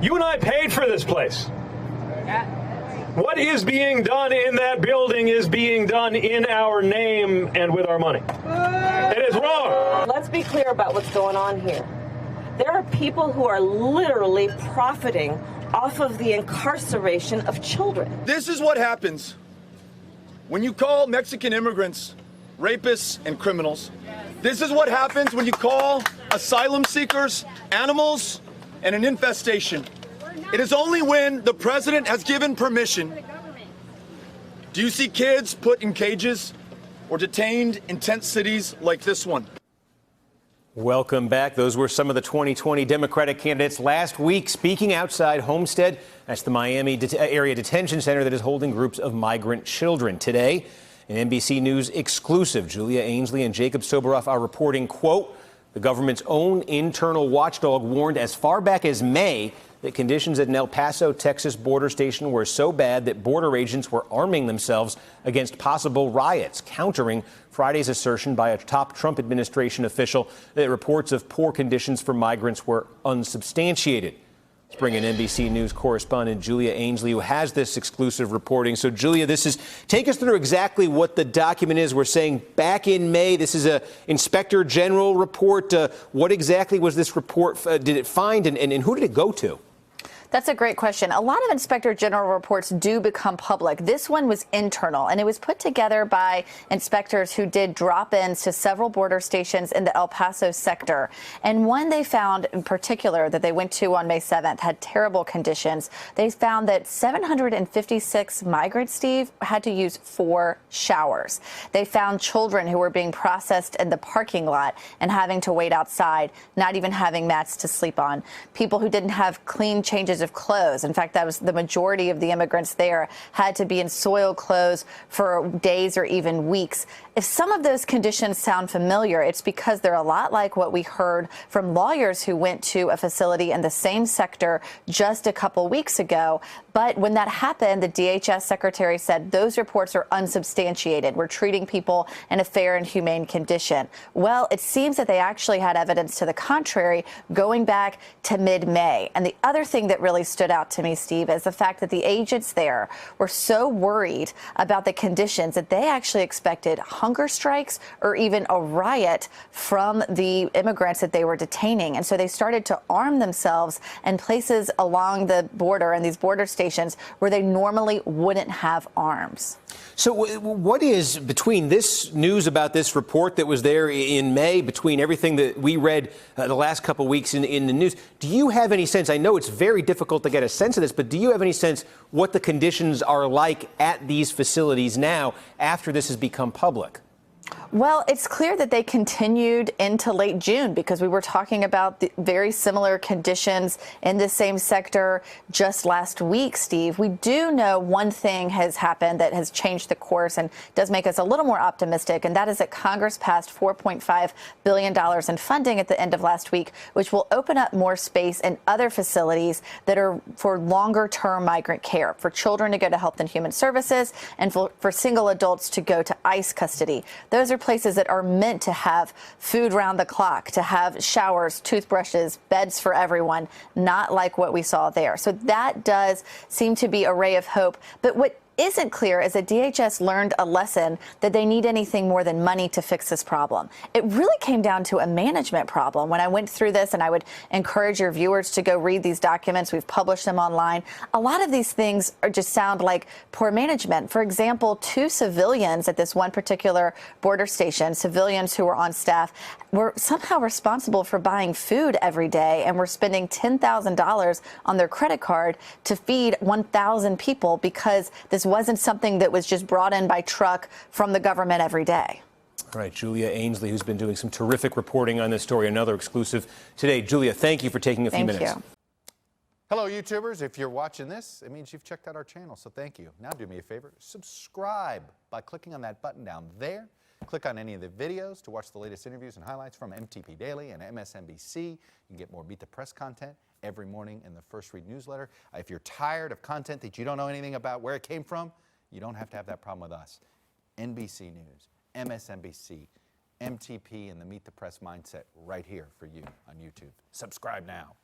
You and I paid for this place. What is being done in that building is being done in our name and with our money. It is wrong. Let's be clear about what's going on here. There are people who are literally profiting off of the incarceration of children. This is what happens when you call Mexican immigrants rapists and criminals. This is what happens when you call asylum seekers animals and an infestation. It is only when the president has given permission. Do you see kids put in cages or detained in tent cities like this one? Welcome back. Those were some of the 2020 Democratic candidates last week speaking outside Homestead. That's the Miami area detention center that is holding groups of migrant children. Today, an NBC News exclusive, Julia Ainsley and Jacob Soboroff are reporting, quote, the government's own internal watchdog warned as far back as May that conditions at an El Paso, Texas border station were so bad that border agents were arming themselves against possible riots, countering Friday's assertion by a top Trump administration official that reports of poor conditions for migrants were unsubstantiated. Let's bring in NBC News correspondent Julia Ainsley, who has this exclusive reporting. So, Julia, take us through exactly what the document is. We're saying back in May, this is a Inspector General report. What exactly was this report? Did it find and who did it go to? That's a great question. A lot of Inspector General reports do become public. This one was internal, and it was put together by inspectors who did drop-ins to several border stations in the El Paso sector. And one they found in particular that they went to on May 7th had terrible conditions. They found that 756 migrants, Steve, had to use 4 showers. They found children who were being processed in the parking lot and having to wait outside, not even having mats to sleep on. People who didn't have clean changes of clothes. In fact, that was the majority of the immigrants there had to be in soiled clothes for days or even weeks. If some of those conditions sound familiar, it's because they're a lot like what we heard from lawyers who went to a facility in the same sector just a couple weeks ago. But when that happened, the DHS secretary said those reports are unsubstantiated. We're treating people in a fair and humane condition. Well, it seems that they actually had evidence to the contrary going back to mid-May. And the other thing that really stood out to me, Steve, is the fact that the agents there were so worried about the conditions that they actually expected hunger strikes or even a riot from the immigrants that they were detaining. And so they started to arm themselves in places along the border and these border stations where they normally wouldn't have arms. So what is, between this news about this report that was there in May, between everything that we read the last couple of weeks in the news, do you have any sense? I know it's very difficult to get a sense of this, but do you have any sense what the conditions are like at these facilities now after this has become public? Well, it's clear that they continued into late June because we were talking about the very similar conditions in the same sector just last week, Steve. We do know one thing has happened that has changed the course and does make us a little more optimistic, and that is that Congress passed $4.5 billion in funding at the end of last week, which will open up more space in other facilities that are for longer-term migrant care, for children to go to Health and Human Services, and for single adults to go to ICE custody. Those are places that are meant to have food round the clock, to have showers, toothbrushes, beds for everyone, not like what we saw there. So that does seem to be a ray of hope. But what isn't clear is that DHS learned a lesson that they need anything more than money to fix this problem. It really came down to a management problem. When I went through this, and I would encourage your viewers to go read these documents, we've published them online. A lot of these things just sound like poor management. For example, 2 civilians at this one particular border station, civilians who were on staff, were somehow responsible for buying food every day and were spending $10,000 on their credit card to feed 1,000 people because this wasn't something that was just brought in by truck from the government every day. All right, Julia Ainsley, who's been doing some terrific reporting on this story, another exclusive today. Julia, thank you for taking a few minutes. Thank you. Hello, YouTubers. If you're watching this, it means you've checked out our channel, so thank you. Now do me a favor, subscribe by clicking on that button down there. Click on any of the videos to watch the latest interviews and highlights from MTP Daily and MSNBC. You can get more Beat the Press content every morning in the First Read newsletter. If you're tired of content that you don't know anything about where it came from, you don't have to have that problem with us. NBC News, MSNBC, MTP, and the Meet the Press mindset right here for you on YouTube. Subscribe now.